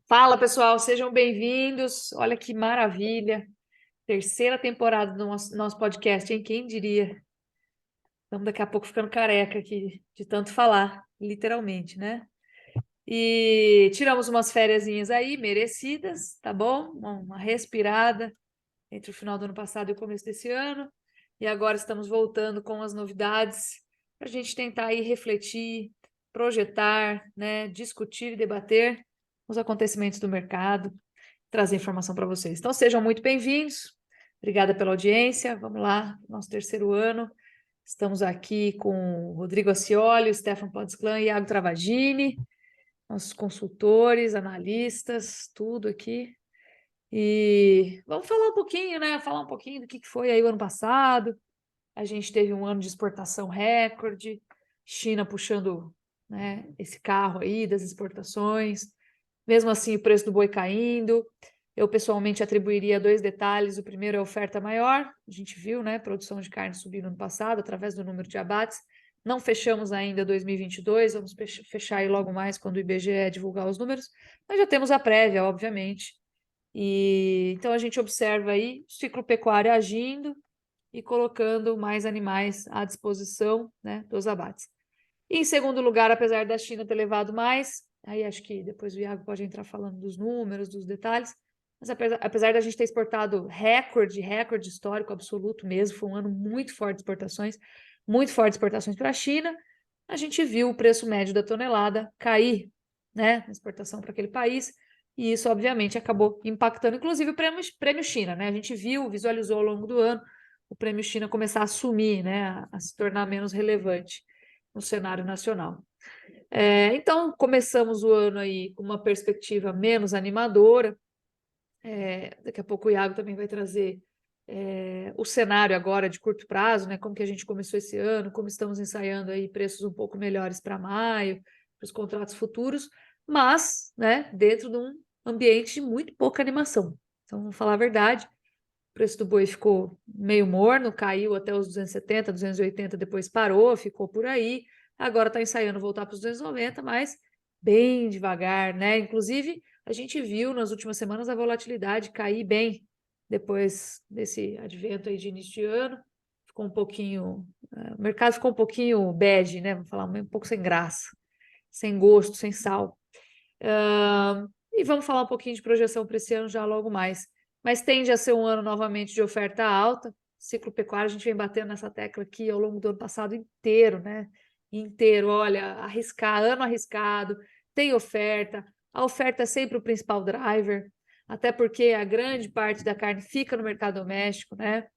Fala, pessoal, sejam bem-vindos. Olha que maravilha. Terceira temporada do nosso podcast, hein? Quem diria? Estamos daqui a pouco ficando careca aqui de tanto falar, literalmente, né? E tiramos umas fériasinhas aí, merecidas, tá bom? Uma respirada entre o final do ano passado e o começo desse ano. E agora estamos voltando com as novidades para a gente tentar aí refletir, projetar, né? Discutir e debater os acontecimentos do mercado, trazer informação para vocês. Então, sejam muito bem-vindos. Obrigada pela audiência. Vamos lá, nosso terceiro ano. Estamos aqui com o Rodrigo Acioli, o Stefan Pontzclan e Iago Travagini, nossos consultores, analistas, tudo aqui. E vamos falar um pouquinho, né? Falar um pouquinho do que foi aí o ano passado. A gente teve um ano de exportação recorde, China puxando, né, esse carro aí das exportações. Mesmo assim, o preço do boi caindo. Eu, pessoalmente, atribuiria dois detalhes. O primeiro é a oferta maior. A gente viu, né, produção de carne subindo no passado, através do número de abates. Não fechamos ainda 2022, vamos fechar aí logo mais quando o IBGE divulgar os números. Mas já temos a prévia, obviamente. E então a gente observa aí o ciclo pecuário agindo e colocando mais animais à disposição, né, dos abates. E, em segundo lugar, apesar da China ter levado mais, aí acho que depois o Iago pode entrar falando dos números, dos detalhes, mas apesar da gente ter exportado recorde histórico absoluto mesmo, foi um ano muito forte de exportações para a China, a gente viu o preço médio da tonelada cair, né, na exportação para aquele país, e isso, obviamente, acabou impactando, inclusive, o prêmio China, né? A gente visualizou ao longo do ano o prêmio China começar a sumir, né, a se tornar menos relevante no cenário nacional. Então, começamos o ano aí com uma perspectiva menos animadora. Daqui a pouco o Iago também vai trazer o cenário agora de curto prazo, né? Como que a gente começou esse ano, como estamos ensaiando aí preços um pouco melhores para maio, para os contratos futuros, mas, né, dentro de um ambiente de muito pouca animação. Então, vamos falar a verdade, o preço do boi ficou meio morno, caiu até os 270, 280, depois parou, ficou por aí. Agora está ensaiando voltar para os 290, mas bem devagar, né? Inclusive, a gente viu nas últimas semanas a volatilidade cair bem depois desse advento aí de início de ano. Ficou um pouquinho, o mercado ficou um pouquinho bad, né? Vamos falar um pouco sem graça, sem gosto, sem sal. E vamos falar um pouquinho de projeção para esse ano já logo mais. Mas tende a ser um ano novamente de oferta alta. Ciclo pecuário, a gente vem batendo nessa tecla aqui ao longo do ano passado inteiro, né? Inteiro, olha, arriscar, ano arriscado, tem oferta. A oferta é sempre o principal driver, até porque a grande parte da carne fica no mercado doméstico, né?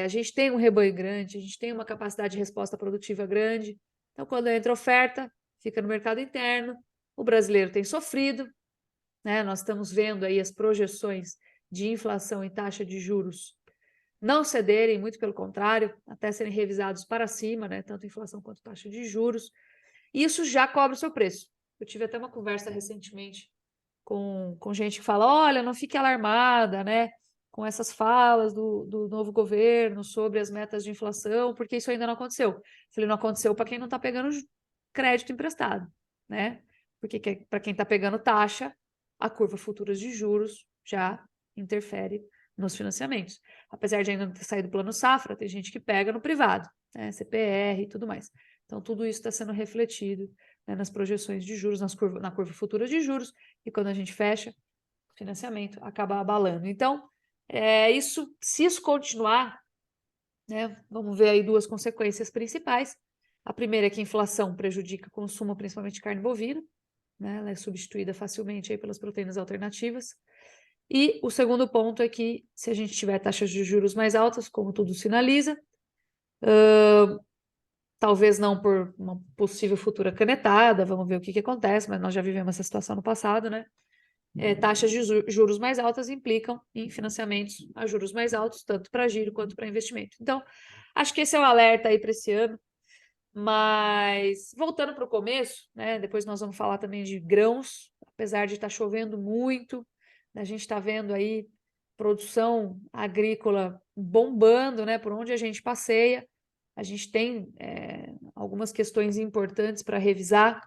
A gente tem um rebanho grande, a gente tem uma capacidade de resposta produtiva grande. Então, quando entra oferta, fica no mercado interno. O brasileiro tem sofrido, né? Nós estamos vendo aí as projeções de inflação e taxa de juros não cederem, muito pelo contrário, até serem revisados para cima, né? Tanto inflação quanto taxa de juros. Isso já cobra o seu preço. Eu tive até uma conversa recentemente com gente que fala: olha, não fique alarmada, né? Com essas falas do novo governo sobre as metas de inflação, porque isso ainda não aconteceu. Eu falei, não aconteceu para quem não está pegando crédito emprestado, né? Porque para quem está pegando taxa, a curva futura de juros já interfere nos financiamentos. Apesar de ainda não ter saído do plano safra, tem gente que pega no privado, né? CPR e tudo mais. Então, tudo isso está sendo refletido, né, nas projeções de juros, na curva futura de juros, e quando a gente fecha o financiamento, acaba abalando. Então, se isso continuar, né, vamos ver aí duas consequências principais. A primeira é que a inflação prejudica o consumo, principalmente de carne bovina, né, ela é substituída facilmente aí pelas proteínas alternativas. E o segundo ponto é que, se a gente tiver taxas de juros mais altas, como tudo sinaliza, talvez não por uma possível futura canetada, vamos ver o que acontece, mas nós já vivemos essa situação no passado, né? Taxas de juros mais altas implicam em financiamentos a juros mais altos, tanto para giro quanto para investimento. Então, acho que esse é o alerta aí para esse ano. Mas, voltando para o começo, né, depois nós vamos falar também de grãos, apesar de estar chovendo muito, a gente está vendo aí produção agrícola bombando, né, por onde a gente passeia. A gente tem algumas questões importantes para revisar,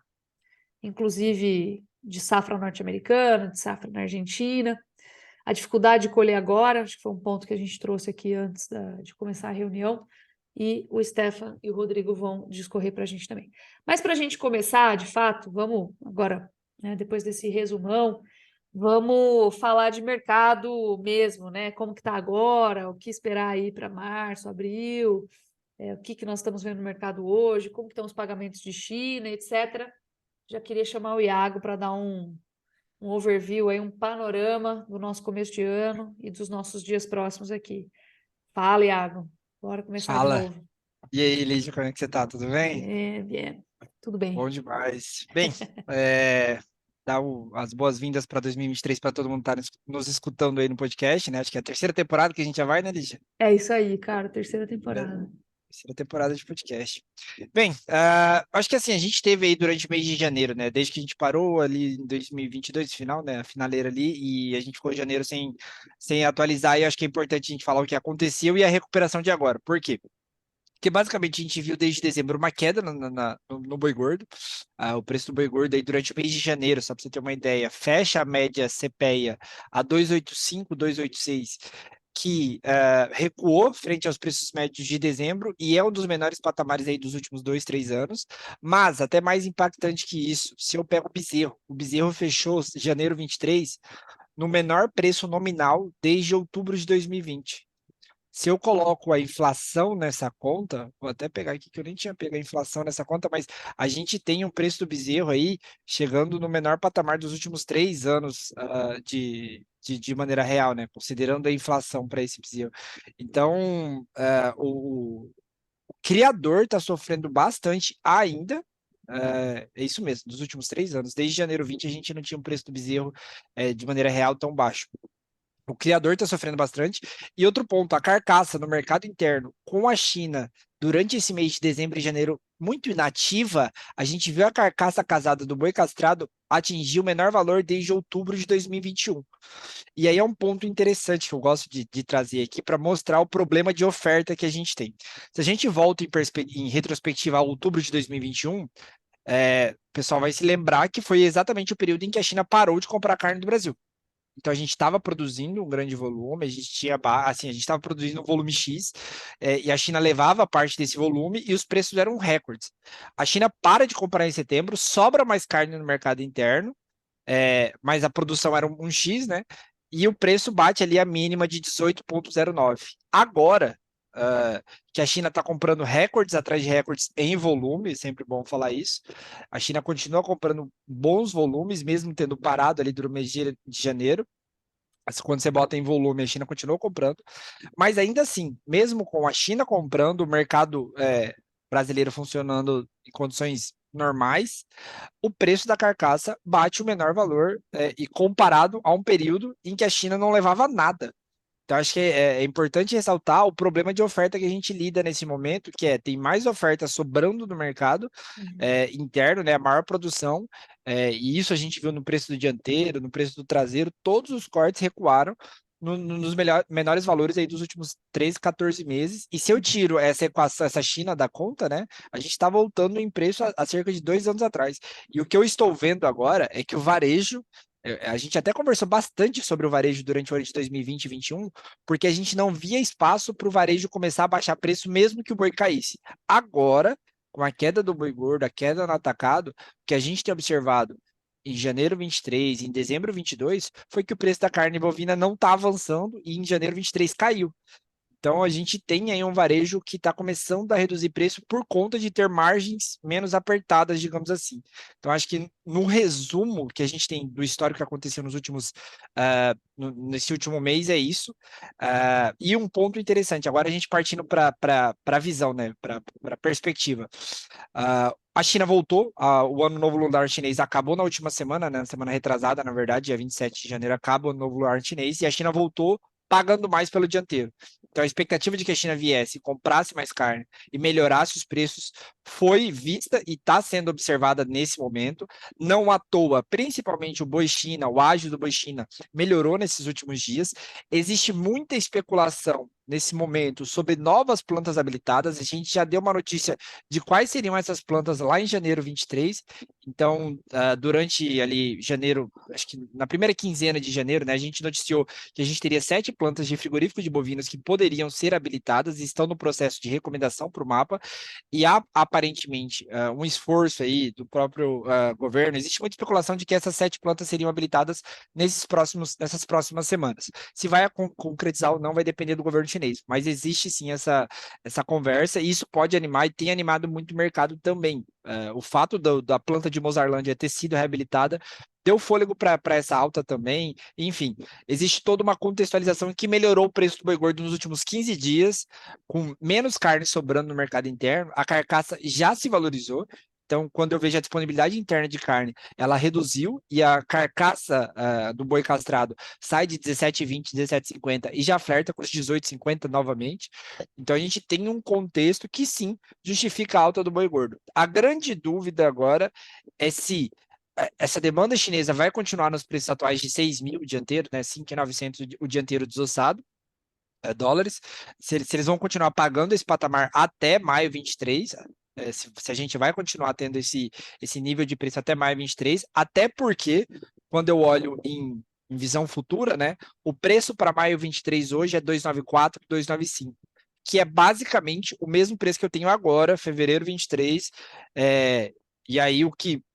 inclusive de safra norte-americana, de safra na Argentina, a dificuldade de colher agora, acho que foi um ponto que a gente trouxe aqui antes de começar a reunião, e o Stefan e o Rodrigo vão discorrer para a gente também. Mas para a gente começar, de fato, vamos agora, né, depois desse resumão, vamos falar de mercado mesmo, né? Como que está agora, o que esperar aí para março, abril, o que nós estamos vendo no mercado hoje, como que estão os pagamentos de China, etc. Já queria chamar o Iago para dar um overview aí, um panorama do nosso começo de ano e dos nossos dias próximos aqui. Fala, Iago. Bora começar de Fala. novo. E aí, Lígia, como é que você tá? Tudo bem? Bien. Tudo bem. Bom demais. Bem, dar as boas-vindas para 2023 para todo mundo que está nos escutando aí no podcast, né? Acho que é a terceira temporada que a gente já vai, né, Lígia? É isso aí, cara. Terceira É, temporada. terceira temporada de podcast. Bem, acho que assim, a gente teve aí durante o mês de janeiro, né? Desde que a gente parou ali em 2022, final, né? A finaleira ali, e a gente ficou em janeiro sem atualizar, e acho que é importante a gente falar o que aconteceu e a recuperação de agora. Por quê? Porque basicamente a gente viu desde dezembro uma queda no boi gordo. O preço do boi gordo aí durante o mês de janeiro, só para você ter uma ideia, fecha a média CPEA a 285, 286, que recuou frente aos preços médios de dezembro e é um dos menores patamares aí dos últimos 2, 3 anos. Mas, até mais impactante que isso, se eu pego o Bezerro fechou janeiro 23 no menor preço nominal desde outubro de 2020. Se eu coloco a inflação nessa conta, vou até pegar aqui que eu nem tinha pego a inflação nessa conta, mas a gente tem um preço do bezerro aí chegando no menor patamar dos últimos 3 anos de maneira real, né? Considerando a inflação para esse bezerro. Então, o criador está sofrendo bastante ainda. É isso mesmo, dos últimos 3 anos, desde janeiro 20, a gente não tinha um preço do bezerro de maneira real tão baixo. O criador está sofrendo bastante. E outro ponto, a carcaça no mercado interno com a China durante esse mês de dezembro e janeiro muito inativa, a gente viu a carcaça casada do boi castrado atingir o menor valor desde outubro de 2021. E aí é um ponto interessante que eu gosto de trazer aqui para mostrar o problema de oferta que a gente tem. Se a gente volta em retrospectiva a outubro de 2021, o pessoal vai se lembrar que foi exatamente o período em que a China parou de comprar carne do Brasil. Então a gente estava produzindo um grande volume, a gente tinha assim, a gente estava produzindo um volume X, e a China levava parte desse volume e os preços eram recordes. A China para de comprar em setembro, sobra mais carne no mercado interno, mas a produção era um X, né? E o preço bate ali a mínima de 18,09. Agora, que a China está comprando recordes atrás de recordes em volume, é sempre bom falar isso. A China continua comprando bons volumes, mesmo tendo parado ali durante o mês de janeiro. Quando você bota em volume, a China continua comprando. Mas ainda assim, mesmo com a China comprando, o mercado brasileiro funcionando em condições normais, o preço da carcaça bate o menor valor e comparado a um período em que a China não levava nada. Então, acho que é importante ressaltar o problema de oferta que a gente lida nesse momento, que tem mais oferta sobrando no mercado interno, né, a maior produção, e isso a gente viu no preço do dianteiro, no preço do traseiro, todos os cortes recuaram nos menores valores aí dos últimos 13, 14 meses. E se eu tiro essa equação, essa China da conta, né, a gente está voltando em preço a cerca de 2 anos atrás. E o que eu estou vendo agora é que o varejo a gente até conversou bastante sobre o varejo durante o ano de 2020 e 2021, porque a gente não via espaço para o varejo começar a baixar preço mesmo que o boi caísse. Agora, com a queda do boi gordo, a queda no atacado, o que a gente tem observado em janeiro 23, em dezembro 22, foi que o preço da carne bovina não está avançando e em janeiro 23 caiu. Então a gente tem aí um varejo que está começando a reduzir preço por conta de ter margens menos apertadas, digamos assim. Então acho que no resumo que a gente tem do histórico que aconteceu nos últimos nesse último mês é isso. E um ponto interessante, agora a gente partindo para a visão, né, para a perspectiva. A China voltou, o ano novo lunar chinês acabou na última semana, né, na semana retrasada, na verdade, dia 27 de janeiro acaba o ano novo lunar chinês e a China voltou pagando mais pelo dianteiro. Então, a expectativa de que a China viesse, comprasse mais carne e melhorasse os preços foi vista e está sendo observada nesse momento. Não à toa, principalmente o boi China, o ágio do boi China, melhorou nesses últimos dias. Existe muita especulação nesse momento sobre novas plantas habilitadas. A gente já deu uma notícia de quais seriam essas plantas lá em janeiro 23. Então, durante ali janeiro, acho que na primeira quinzena de janeiro, né, a gente noticiou que a gente teria 7 plantas de frigorífico de bovinos que poderiam ser habilitadas e estão no processo de recomendação para o mapa, e há aparentemente um esforço aí do próprio governo. Existe muita especulação de que essas 7 plantas seriam habilitadas nessas próximas semanas. Se vai concretizar ou não vai depender do governo chinês, mas existe sim essa conversa, e isso pode animar e tem animado muito o mercado também. O fato da planta de Mozarlândia ter sido reabilitada deu fôlego para essa alta também. Enfim, existe toda uma contextualização que melhorou o preço do boi gordo nos últimos 15 dias, com menos carne sobrando no mercado interno. A carcaça já se valorizou. Então, quando eu vejo a disponibilidade interna de carne, ela reduziu, e a carcaça do boi castrado sai de 17,20, 17,50 e já flerta com os 18,50 novamente. Então, a gente tem um contexto que sim justifica a alta do boi gordo. A grande dúvida agora é se essa demanda chinesa vai continuar nos preços atuais de 6 mil o dianteiro, né? 5.900 o dianteiro desossado, dólares, se eles vão continuar pagando esse patamar até maio 23, se a gente vai continuar tendo esse nível de preço até maio 23, até porque, quando eu olho em visão futura, né, o preço para maio 23 hoje é 294, 295, que é basicamente o mesmo preço que eu tenho agora, fevereiro 23, e aí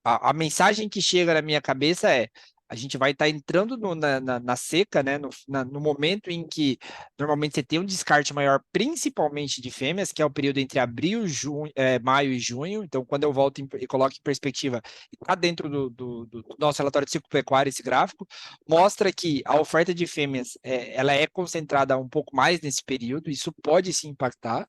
a mensagem que chega na minha cabeça é: a gente vai estar entrando na seca, né? No momento em que normalmente você tem um descarte maior, principalmente de fêmeas, que é o período entre abril, maio e junho. Então, quando eu volto e coloco em perspectiva, está dentro do nosso relatório de ciclo pecuário, esse gráfico, mostra que a oferta de fêmeas ela é concentrada um pouco mais nesse período, isso pode se impactar.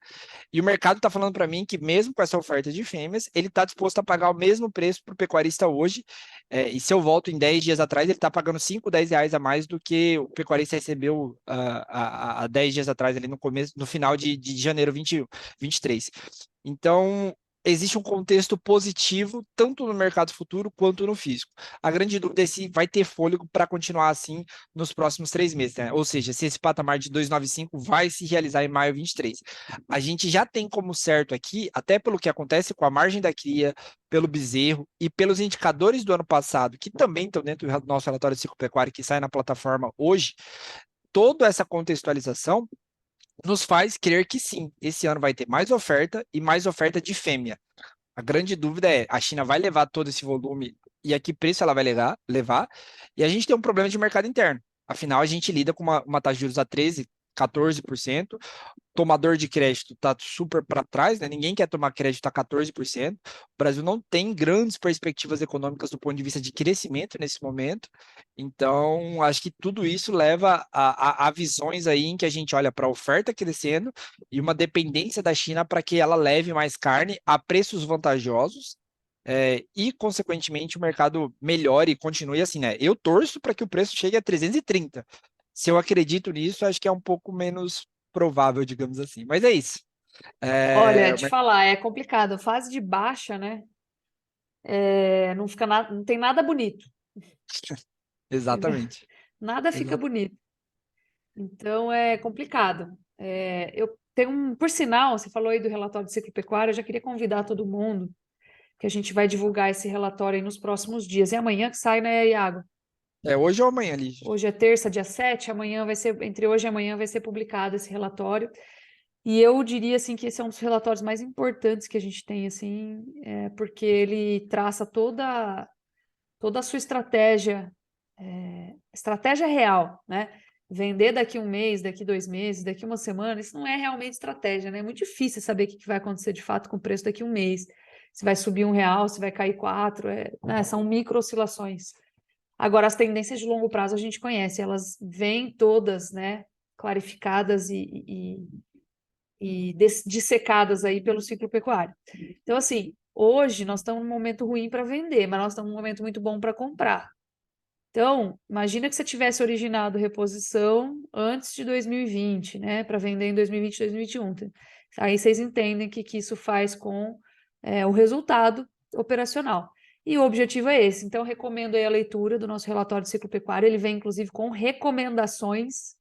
E o mercado está falando para mim que, mesmo com essa oferta de fêmeas, ele está disposto a pagar o mesmo preço para o pecuarista hoje. E se eu volto em 10 dias atrás, ele está pagando 5, 10 reais a mais do que o pecuarista recebeu há 10 dias atrás, ali no final de janeiro 23. Então, existe um contexto positivo, tanto no mercado futuro quanto no físico. A grande dúvida é se vai ter fôlego para continuar assim nos próximos 3 meses, né? Ou seja, se esse patamar de 295 vai se realizar em maio 23. A gente já tem como certo aqui, até pelo que acontece com a margem da cria, pelo bezerro e pelos indicadores do ano passado, que também estão dentro do nosso relatório de ciclo pecuário, que sai na plataforma hoje, toda essa contextualização nos faz crer que sim, esse ano vai ter mais oferta e mais oferta de fêmea. A grande dúvida é: a China vai levar todo esse volume e a que preço ela vai levar? E a gente tem um problema de mercado interno. Afinal, a gente lida com uma taxa de juros a 13, 14%. Tomador de crédito está super para trás, né? Ninguém quer tomar crédito a 14%. O Brasil não tem grandes perspectivas econômicas do ponto de vista de crescimento nesse momento. Então, acho que tudo isso leva a visões aí em que a gente olha para a oferta crescendo e uma dependência da China para que ela leve mais carne a preços vantajosos. E, consequentemente, o mercado melhore e continue assim, né? Eu torço para que o preço chegue a 330. Se eu acredito nisso, acho que é um pouco menos provável, digamos assim. Mas é isso. Olha, É, te falar, é complicado. Fase de baixa, né? Não fica nada, não tem nada bonito, entendeu? exatamente. Nada fica Exato. bonito. Então é complicado. Eu tenho por sinal, você falou aí do relatório de ciclo pecuário, eu já queria convidar todo mundo, que a gente vai divulgar esse relatório aí nos próximos dias. É amanhã que sai, né, Iago? É hoje ou amanhã, Lígia? Hoje é terça, dia 7, amanhã vai ser, entre hoje e amanhã vai ser publicado esse relatório. E eu diria assim que esse é um dos relatórios mais importantes que a gente tem, assim, porque ele traça toda a sua estratégia, estratégia real, né? Vender daqui um mês, daqui 2 meses, daqui uma semana, isso não é realmente estratégia, né? É muito difícil saber o que vai acontecer de fato com o preço daqui um mês. Se vai subir R$ 1, se vai cair 4, né? São micro oscilações. Agora, as tendências de longo prazo a gente conhece, elas vêm todas, né? Clarificadas e dissecadas aí pelo ciclo pecuário. Então, assim, hoje nós estamos num momento ruim para vender, mas nós estamos num momento muito bom para comprar. Então, imagina que você tivesse originado reposição antes de 2020, né, para vender em 2020, 2021. Aí vocês entendem que isso faz com o resultado operacional. E o objetivo é esse. Então, recomendo aí a leitura do nosso relatório de ciclo pecuário. Ele vem, inclusive, com recomendações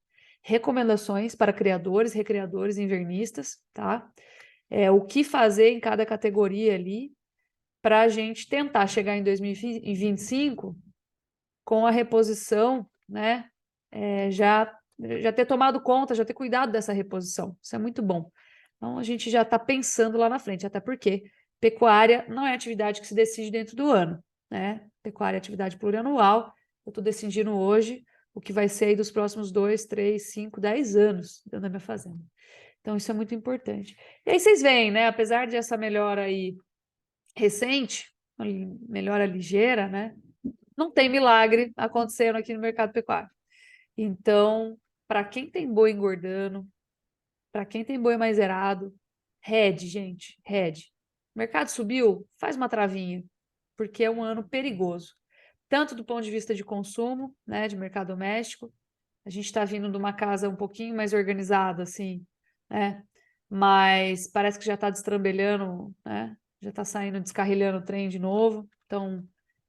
para criadores, recreadores e invernistas, tá? O que fazer em cada categoria ali. para a gente tentar chegar em 2025 com a reposição, né? Já ter tomado conta, já ter cuidado dessa reposição. Isso é muito bom. Então, a gente já está pensando lá na frente, até porque pecuária não é atividade que se decide dentro do ano, né? Pecuária é atividade plurianual. Eu estou decidindo hoje o que vai ser aí dos próximos 2, 3, 5, 10 anos dentro da minha fazenda. Então, isso é muito importante. E aí vocês veem, né? Apesar de essa melhora aí recente, uma melhora ligeira, né? Não tem milagre acontecendo aqui no mercado pecuário. Então, para quem tem boi engordando, para quem tem boi mais zerado, hedge, gente, hedge. O mercado subiu, faz uma travinha, porque é um ano perigoso. Tanto do ponto de vista de consumo, né, de mercado doméstico, a gente está vindo de uma casa um pouquinho mais organizada, assim, né? Mas parece que já está destrambelhando, né? Já está saindo, descarrilhando o trem de novo. Então,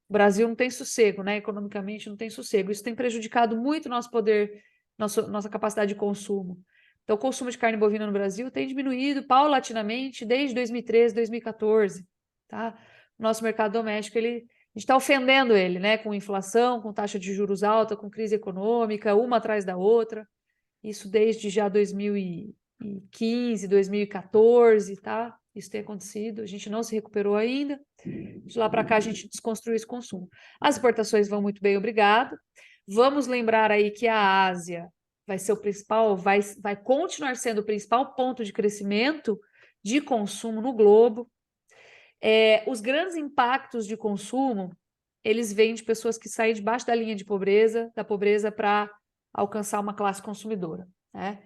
o Brasil não tem sossego, né? Economicamente não tem sossego. Isso tem prejudicado muito nosso poder, nossa capacidade de consumo. Então, o consumo de carne bovina no Brasil tem diminuído paulatinamente desde 2013, 2014, tá? O nosso mercado doméstico, a gente está ofendendo ele, né? Com inflação, com taxa de juros alta, com crise econômica, uma atrás da outra. Isso desde já 2015, 2014, tá? Isso tem acontecido, a gente não se recuperou ainda. De lá para cá a gente desconstruiu esse consumo. As exportações vão muito bem, obrigado. Vamos lembrar aí que a Ásia vai ser o principal, vai continuar sendo o principal ponto de crescimento de consumo no globo. Os grandes impactos de consumo, eles vêm de pessoas que saem debaixo da linha de pobreza, da pobreza para alcançar uma classe consumidora, né?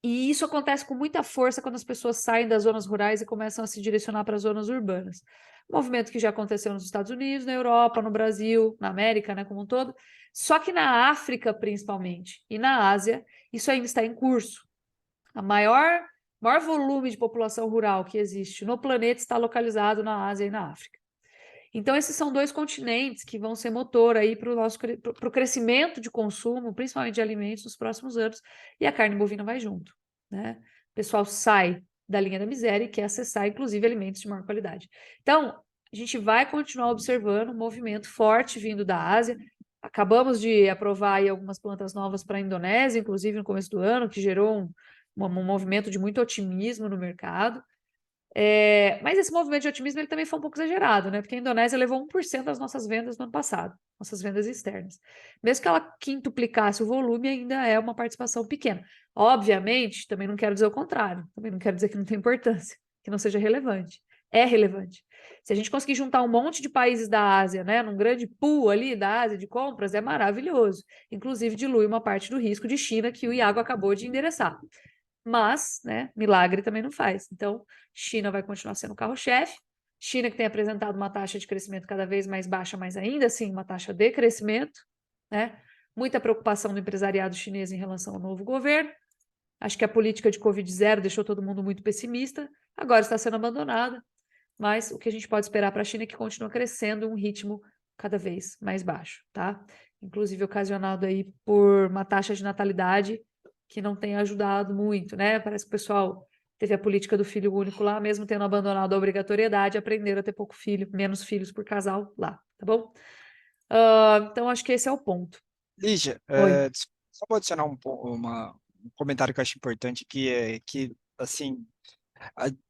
E isso acontece com muita força quando as pessoas saem das zonas rurais e começam a se direcionar para as zonas urbanas. Movimento que já aconteceu nos Estados Unidos, na Europa, no Brasil, na América, né, como um todo. Só que na África, principalmente, e na Ásia, isso ainda está em curso. A maior volume de população rural que existe no planeta está localizado na Ásia e na África. Então, esses são dois continentes que vão ser motor aí para o crescimento de consumo, principalmente de alimentos, nos próximos anos, e a carne bovina vai junto, né? O pessoal sai da linha da miséria e quer acessar, inclusive, alimentos de maior qualidade. Então, a gente vai continuar observando um movimento forte vindo da Ásia. Acabamos de aprovar aí algumas plantas novas para a Indonésia, inclusive no começo do ano, que gerou um movimento de muito otimismo no mercado. Mas esse movimento de otimismo ele também foi um pouco exagerado, né? Porque a Indonésia levou 1% das nossas vendas no ano passado, nossas vendas externas. Mesmo que ela quintuplicasse o volume, ainda é uma participação pequena. Obviamente, também não quero dizer o contrário, também não quero dizer que não tem importância, que não seja relevante. É relevante. Se a gente conseguir juntar um monte de países da Ásia, né, num grande pool ali da Ásia de compras, é maravilhoso. Inclusive, dilui uma parte do risco de China que o Iago acabou de endereçar. Mas, né, milagre também não faz. Então, China vai continuar sendo o carro-chefe. China que tem apresentado uma taxa de crescimento cada vez mais baixa, mas ainda assim uma taxa de crescimento, né? Muita preocupação do empresariado chinês em relação ao novo governo. Acho que a política de Covid zero deixou todo mundo muito pessimista. Agora está sendo abandonada. Mas o que a gente pode esperar para a China é que continue crescendo em um ritmo cada vez mais baixo, tá? Inclusive ocasionado aí por uma taxa de natalidade que não tem ajudado muito, né? Parece que o pessoal teve a política do filho único lá, mesmo tendo abandonado a obrigatoriedade, aprenderam a ter pouco filho, menos filhos por casal lá, tá bom? Então, acho que esse é o ponto. Lígia, Oi. só vou adicionar um comentário que eu acho importante, que é que, assim,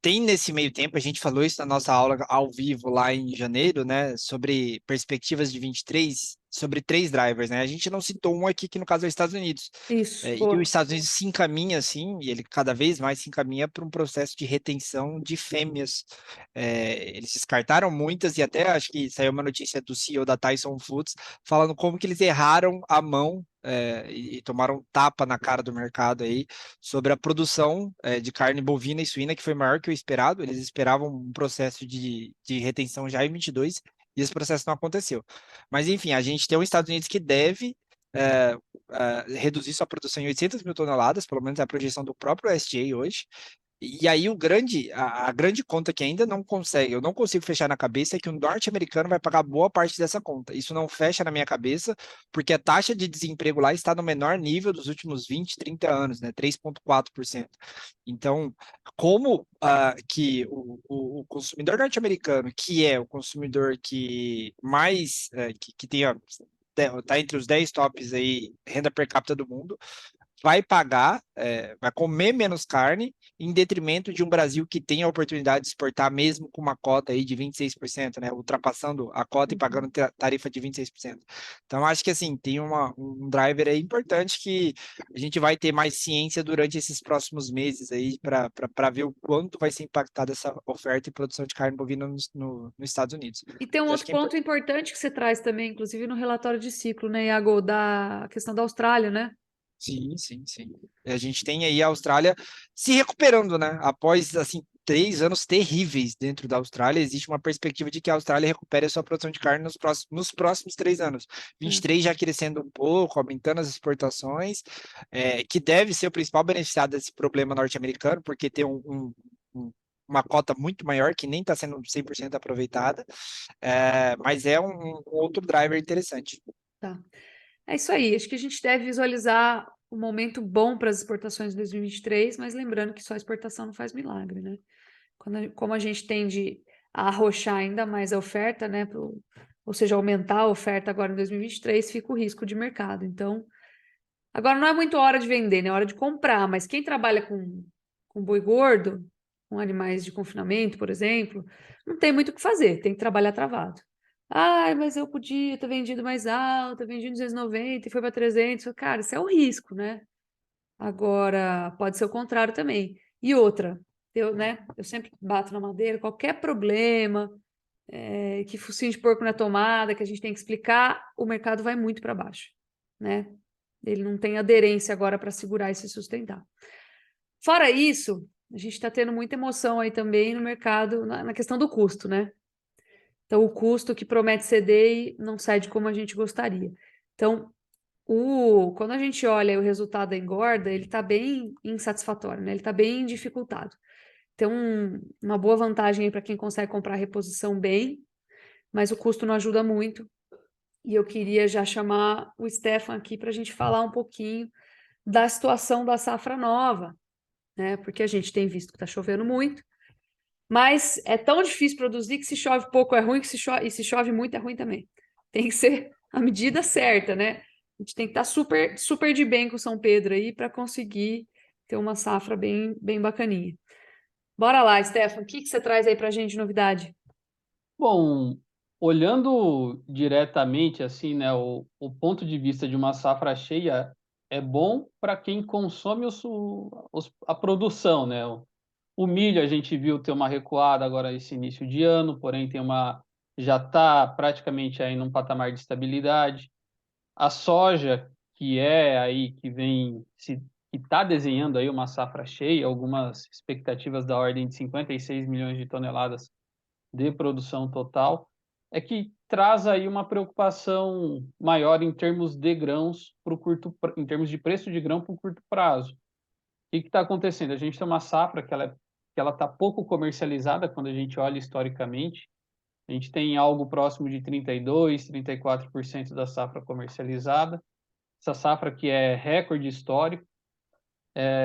tem nesse meio tempo, a gente falou isso na nossa aula ao vivo lá em janeiro, né, sobre perspectivas de 23, sobre três drivers, né? A gente não citou um aqui, que no caso é os Estados Unidos. Isso, E os boa. Estados Unidos se encaminha, assim, e ele cada vez mais se encaminha para um processo de retenção de fêmeas. Eles descartaram muitas, e até acho que saiu uma notícia do CEO da Tyson Foods falando como que eles erraram a mão e tomaram um tapa na cara do mercado aí sobre a produção de carne bovina e suína, que foi maior que o esperado. Eles esperavam um processo de retenção já em 22, e esse processo não aconteceu. Mas, enfim, a gente tem os Estados Unidos que deve reduzir sua produção em 800 mil toneladas, pelo menos é a projeção do próprio USDA hoje. E aí a grande conta que ainda não consegue, eu não consigo fechar na cabeça é que o norte-americano vai pagar boa parte dessa conta. Isso não fecha na minha cabeça, porque a taxa de desemprego lá está no menor nível dos últimos 20, 30 anos, né? 3,4%. Então, como que o consumidor norte-americano, que é o consumidor que mais, que tem, ó, tá entre os 10 tops aí, renda per capita do mundo, vai pagar, vai comer menos carne, em detrimento de um Brasil que tem a oportunidade de exportar mesmo com uma cota aí de 26%, né? Ultrapassando a cota e pagando tarifa de 26%. Então, acho que assim, tem um driver aí importante que a gente vai ter mais ciência durante esses próximos meses aí para ver o quanto vai ser impactada essa oferta e produção de carne bovina nos Estados Unidos. E tem um Mas acho outro que ponto importante que você traz também, inclusive no relatório de ciclo, né, Iago, da questão da Austrália, né? sim, sim, sim. A gente tem aí a Austrália se recuperando, né? Após, assim, 3 anos terríveis dentro da Austrália, existe uma perspectiva de que a Austrália recupere a sua produção de carne nos próximos 3 anos. É. 23 já crescendo um pouco, aumentando as exportações, que deve ser o principal beneficiado desse problema norte-americano, porque tem um- uma cota muito maior que nem está sendo 100% aproveitada, mas é um outro driver interessante. Tá. É isso aí. Acho que a gente deve visualizar um momento bom para as exportações em 2023, mas lembrando que só a exportação não faz milagre, né? Como a gente tende a arrochar ainda mais a oferta, né? Ou seja, aumentar a oferta agora em 2023, fica o risco de mercado. Então, agora não é muito hora de vender, né? É hora de comprar, mas quem trabalha com boi gordo, com animais de confinamento, por exemplo, não tem muito o que fazer, tem que trabalhar travado. Ai, mas eu podia ter vendido mais alto, vendi 290 e foi para 300. Cara, isso é um risco, né? Agora, pode ser o contrário também. E outra, eu sempre bato na madeira, qualquer problema, que focinho de porco na tomada, que a gente tem que explicar, o mercado vai muito para baixo, né? Ele não tem aderência agora para segurar e se sustentar. Fora isso, a gente está tendo muita emoção aí também no mercado, na questão do custo, né? Então, o custo que promete ceder e não sai de como a gente gostaria. Então, quando a gente olha o resultado da engorda, ele está bem insatisfatório, né? Ele está bem dificultado. Tem uma boa vantagem para quem consegue comprar a reposição bem, mas o custo não ajuda muito. E eu queria já chamar o Stefan aqui para a gente falar um pouquinho da situação da safra nova, né? Porque a gente tem visto que está chovendo muito, mas é tão difícil produzir que se chove pouco é ruim, e se chove muito é ruim também. Tem que ser a medida certa, né? A gente tem que estar super, super de bem com São Pedro aí para conseguir ter uma safra bem, bem bacaninha. Bora lá, Stefan, o que que você traz aí para a gente de novidade? Bom, olhando diretamente assim, né, o ponto de vista de uma safra cheia é bom para quem consome a produção, né? O milho a gente viu ter uma recuada agora esse início de ano, porém já está praticamente aí num patamar de estabilidade. A soja, que é aí que está desenhando aí uma safra cheia, algumas expectativas da ordem de 56 milhões de toneladas de produção total, é que traz aí uma preocupação maior em termos de grãos em termos de preço de grão para o curto prazo. O que está acontecendo? A gente tem uma safra que ela está pouco comercializada quando a gente olha historicamente. A gente tem algo próximo de 32, 34% da safra comercializada. Essa safra que é recorde histórico.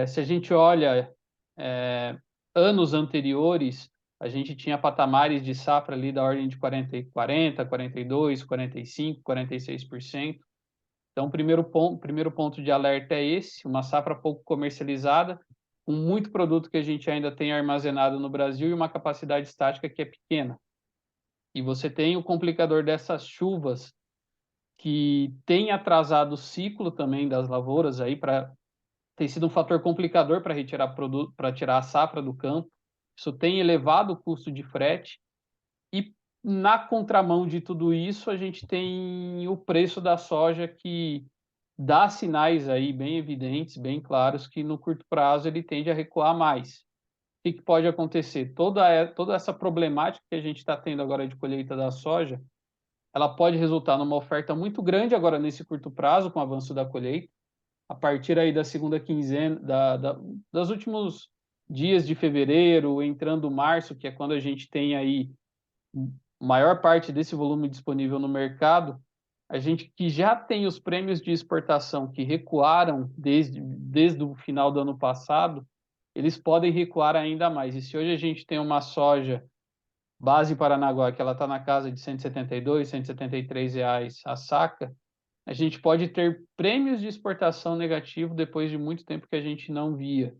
Se a gente olha é, anos anteriores, a gente tinha patamares de safra ali da ordem de 40, 42, 45, 46%. Então, primeiro ponto de alerta é esse, uma safra pouco comercializada, com muito produto que a gente ainda tem armazenado no Brasil e uma capacidade estática que é pequena. E você tem o complicador dessas chuvas que tem atrasado o ciclo também das lavouras aí para tem sido um fator complicador para retirar produto, para tirar a safra do campo. Isso tem elevado o custo de frete e na contramão de tudo isso, a gente tem o preço da soja que dá sinais aí bem evidentes, bem claros que no curto prazo ele tende a recuar mais. O que pode acontecer? Toda essa problemática que a gente está tendo agora de colheita da soja, ela pode resultar numa oferta muito grande agora nesse curto prazo, com o avanço da colheita, a partir aí da segunda quinzena, das últimos dias de fevereiro, entrando março, que é quando a gente tem aí maior parte desse volume disponível no mercado, a gente que já tem os prêmios de exportação que recuaram desde o final do ano passado, eles podem recuar ainda mais. E se hoje a gente tem uma soja base Paranaguá, que ela está na casa de R$ 172, R$ 173 a saca, a gente pode ter prêmios de exportação negativo depois de muito tempo que a gente não via.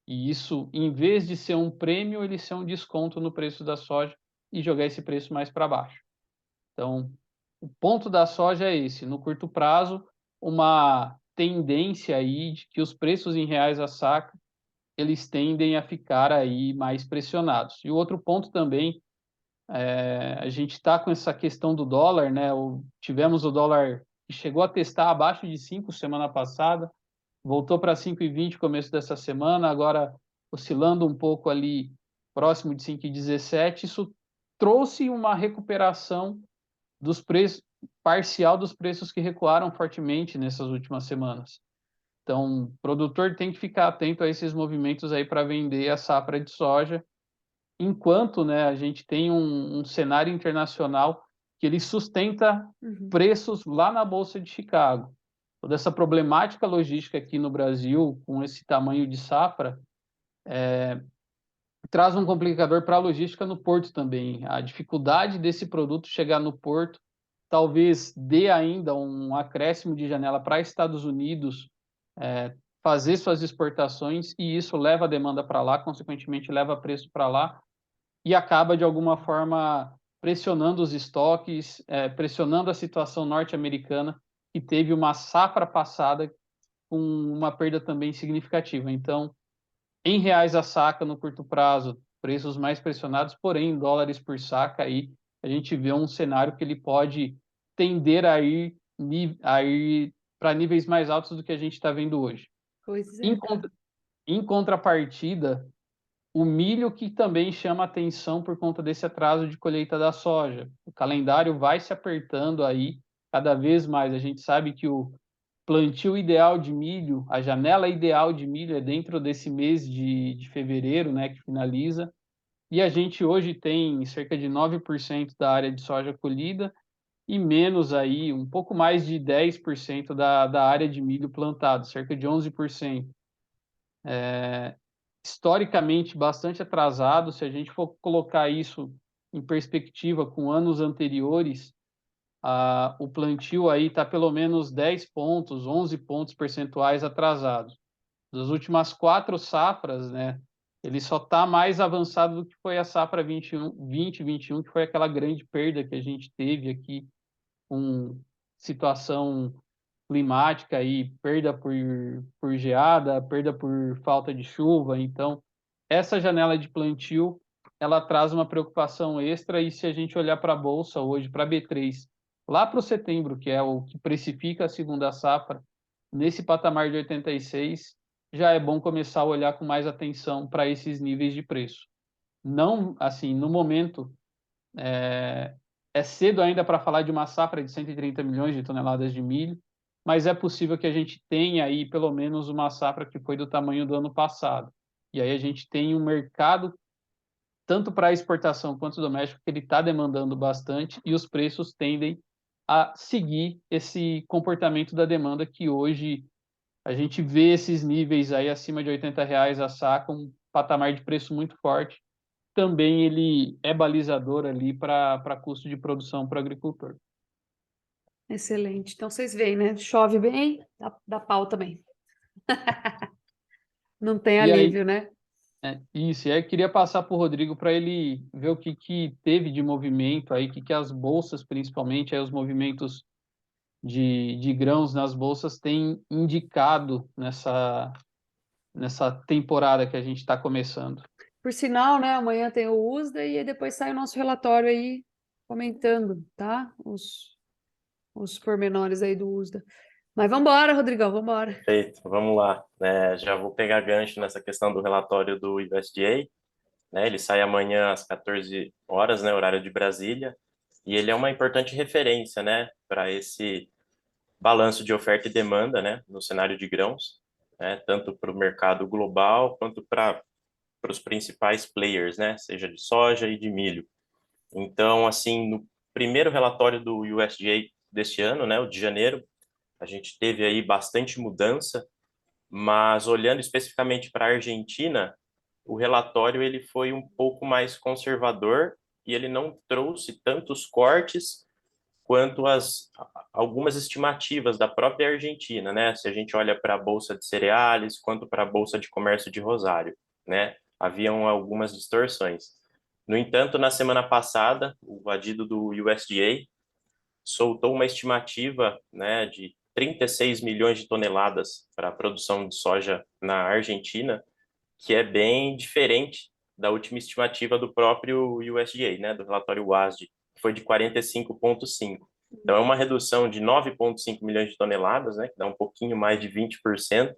E isso, em vez de ser um prêmio, ele ser um desconto no preço da soja e jogar esse preço mais para baixo. Então, o ponto da soja é esse, no curto prazo, uma tendência aí de que os preços em reais a saca, eles tendem a ficar aí mais pressionados. E o outro ponto também, a gente está com essa questão do dólar, né? Tivemos o dólar que chegou a testar abaixo de 5 semana passada, voltou para 5,20 começo dessa semana, agora oscilando um pouco ali próximo de 5,17. Isso trouxe uma recuperação dos preços parcial dos preços que recuaram fortemente nessas últimas semanas. Então, o produtor tem que ficar atento a esses movimentos aí para vender a safra de soja, enquanto, né, a gente tem um cenário internacional que ele sustenta preços lá na Bolsa de Chicago. Toda essa problemática logística aqui no Brasil, com esse tamanho de safra, traz um complicador para a logística no porto também. A dificuldade desse produto chegar no porto talvez dê ainda um acréscimo de janela para Estados Unidos fazer suas exportações, e isso leva a demanda para lá, consequentemente leva preço para lá, e acaba de alguma forma pressionando os estoques, pressionando a situação norte-americana, que teve uma safra passada com uma perda também significativa. Então, em reais a saca no curto prazo, preços mais pressionados, porém em dólares por saca, aí a gente vê um cenário que ele pode tender a ir para níveis mais altos do que a gente está vendo hoje. Pois é. Em contrapartida, o milho, que também chama atenção por conta desse atraso de colheita da soja. O calendário vai se apertando aí cada vez mais. A gente sabe que o plantio ideal de milho, a janela ideal de milho é dentro desse mês de fevereiro, né, que finaliza. E a gente hoje tem cerca de 9% da área de soja colhida e menos aí, um pouco mais de 10% da área de milho plantado, cerca de 11%. Historicamente bastante atrasado. Se a gente for colocar isso em perspectiva com anos anteriores, o plantio aí está pelo menos 10 pontos, 11 pontos percentuais atrasado. Das últimas 4 safras, né, ele só está mais avançado do que foi a safra 2021, que foi aquela grande perda que a gente teve aqui com situação climática e perda por geada, perda por falta de chuva. Então, essa janela de plantio, ela traz uma preocupação extra, e se a gente olhar para a Bolsa hoje, para a B3, lá para o setembro, que é o que precifica a segunda safra, nesse patamar de 86, já é bom começar a olhar com mais atenção para esses níveis de preço. Não, assim, no momento, é cedo ainda para falar de uma safra de 130 milhões de toneladas de milho, mas é possível que a gente tenha aí pelo menos uma safra que foi do tamanho do ano passado. E aí a gente tem um mercado, tanto para exportação quanto doméstico, que ele está demandando bastante, e os preços tendem a seguir esse comportamento da demanda, que hoje a gente vê esses níveis aí acima de R$ 80 a saca, um patamar de preço muito forte. Também ele é balizador ali para custo de produção para o agricultor. Excelente. Então vocês veem, né? Chove bem, dá pau também. Não tem E aí, alívio, né? isso, e aí eu queria passar para o Rodrigo para ele ver o que teve de movimento aí, o que as bolsas, principalmente, aí os movimentos de grãos nas bolsas têm indicado nessa temporada que a gente está começando. Por sinal, né? Amanhã tem o USDA e aí depois sai o nosso relatório aí comentando, tá? Os pormenores aí do USDA. Mas vamos embora, Rodrigão, vamos embora. Perfeito, vamos lá. Já vou pegar gancho nessa questão do relatório do USDA. Ele sai amanhã às 14 horas, né, horário de Brasília, e ele é uma importante referência, né, para esse balanço de oferta e demanda, né, no cenário de grãos, né, tanto para o mercado global quanto para os principais players, né? Seja de soja e de milho. Então, assim, no primeiro relatório do USDA deste ano, né, o de janeiro, a gente teve aí bastante mudança, mas olhando especificamente para a Argentina, o relatório ele foi um pouco mais conservador e ele não trouxe tantos cortes quanto algumas estimativas da própria Argentina, né? Se a gente olha para a Bolsa de Cereais, quanto para a Bolsa de Comércio de Rosário, né? Haviam algumas distorções. No entanto, na semana passada, o adido do USDA soltou uma estimativa, né, de 36 milhões de toneladas para a produção de soja na Argentina, que é bem diferente da última estimativa do próprio USDA, né, do relatório WASDE, que foi de 45,5. Então, é uma redução de 9,5 milhões de toneladas, né, que dá um pouquinho mais de 20%.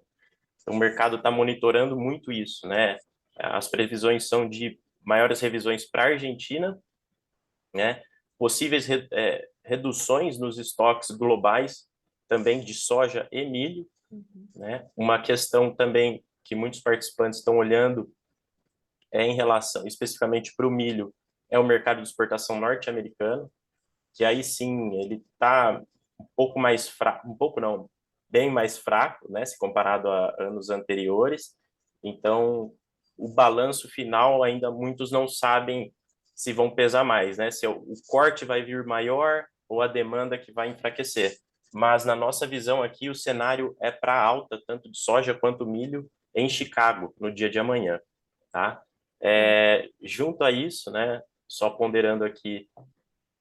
Então, o mercado está monitorando muito isso, né? As previsões são de maiores revisões para a Argentina, né? Possíveis reduções nos estoques globais, também de soja e milho, né? Uma questão também que muitos participantes estão olhando é em relação, especificamente para o milho, é o mercado de exportação norte-americano, que aí sim ele está um pouco mais fraco, um pouco não, bem mais fraco, né, se comparado a anos anteriores. Então, o balanço final ainda muitos não sabem se vão pesar mais, né? Se o corte vai vir maior ou a demanda que vai enfraquecer. Mas na nossa visão aqui, o cenário é para alta, tanto de soja quanto milho, em Chicago, no dia de amanhã, tá? Junto a isso, né, só ponderando aqui,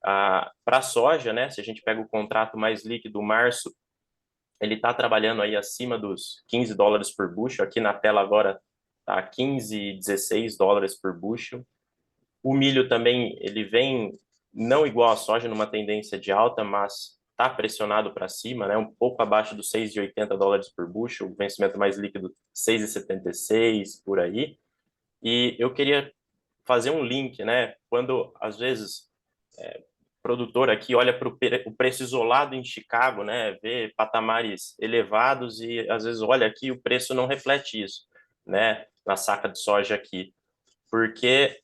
para a soja, né, se a gente pega o contrato mais líquido, março, ele está trabalhando aí acima dos $15 por bushel. Aqui na tela agora está 15, 16 dólares por bushel. O milho também, ele vem não igual à soja, numa tendência de alta, mas está pressionado para cima, né, um pouco abaixo dos 6,80 dólares por bushel, o vencimento mais líquido 6,76 por aí. E eu queria fazer um link, né, quando às vezes produtor aqui olha para o preço isolado em Chicago, né, vê patamares elevados e às vezes olha aqui o preço não reflete isso, né, na saca de soja aqui, porque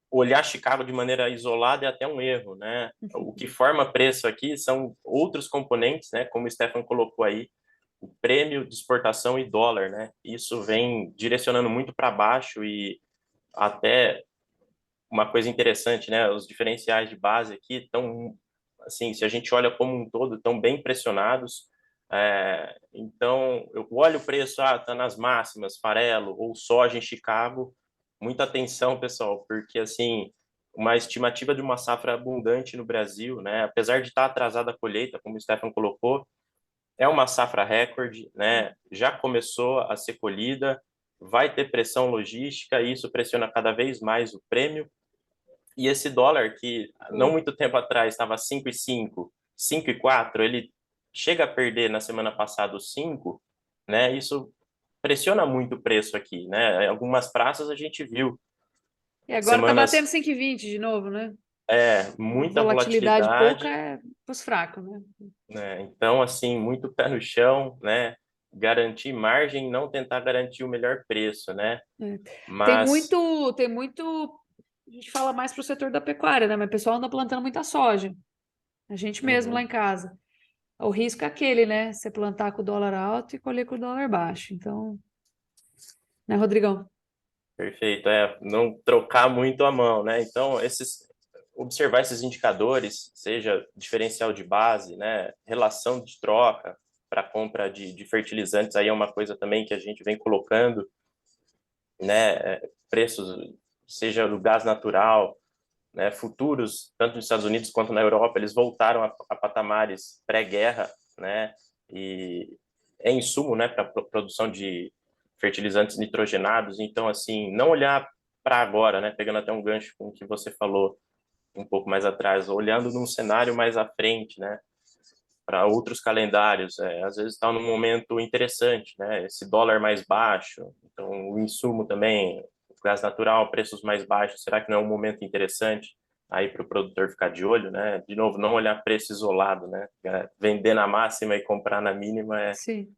olhar Chicago de maneira isolada é até um erro, né? O que forma preço aqui são outros componentes, né, como o Stefan colocou aí, o prêmio de exportação e dólar, né? Isso vem direcionando muito para baixo e até uma coisa interessante, né? Os diferenciais de base aqui estão, assim, se a gente olha como um todo, estão bem pressionados. Então, eu olho o preço, tá nas máximas, farelo ou soja em Chicago. Muita atenção, pessoal, porque, assim, uma estimativa de uma safra abundante no Brasil, né? Apesar de estar atrasada a colheita, como o Stefan colocou, é uma safra recorde, né? Já começou a ser colhida, vai ter pressão logística e isso pressiona cada vez mais o prêmio. E esse dólar que não muito tempo atrás estava 5,5, 5,4, ele chega a perder na semana passada os 5, né? Isso pressiona muito o preço aqui, né? Em algumas praças a gente viu E agora tá batendo semanas 5,20 de novo, né? muita Volatilidade pouca volatilidade, é os fracos, né? né? Então, assim, muito pé no chão, né? Garantir margem, não tentar garantir o melhor preço, né? É. Mas Tem muito. A gente fala mais pro setor da pecuária, né? Mas o pessoal anda plantando muita soja. A gente mesmo lá uhum, em casa. O risco é aquele, né? Você plantar com o dólar alto e colher com o dólar baixo. Então, né, Rodrigão? perfeito, não trocar muito a mão, né? Então, observar esses indicadores, seja diferencial de base, né, relação de troca para compra de fertilizantes, aí é uma coisa também que a gente vem colocando, né, preços, seja do gás natural, né, futuros, tanto nos Estados Unidos quanto na Europa, eles voltaram a patamares pré-guerra, né, e é insumo, né, para produção de fertilizantes nitrogenados. Então, assim, não olhar para agora, né, pegando até um gancho com o que você falou um pouco mais atrás, olhando num cenário mais à frente, né, para outros calendários, às vezes está num momento interessante, né, esse dólar mais baixo, então o insumo também, o gás natural, preços mais baixos, será que não é um momento interessante aí para o produtor ficar de olho, né? De novo, não olhar preço isolado, né? Vender na máxima e comprar na mínima Sim.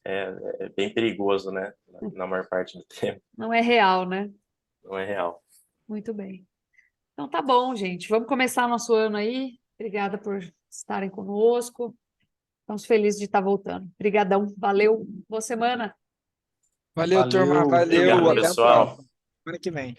é bem perigoso, né? Na maior parte do tempo. Não é real, né? não é real. Muito bem. Então tá bom, gente. Vamos começar nosso ano aí. Obrigada por estarem conosco. Estamos felizes de estar voltando. Obrigadão. Valeu. Boa semana. Valeu, turma. Valeu. Valeu. Obrigado, Até a pessoal. próxima. Semana que vem.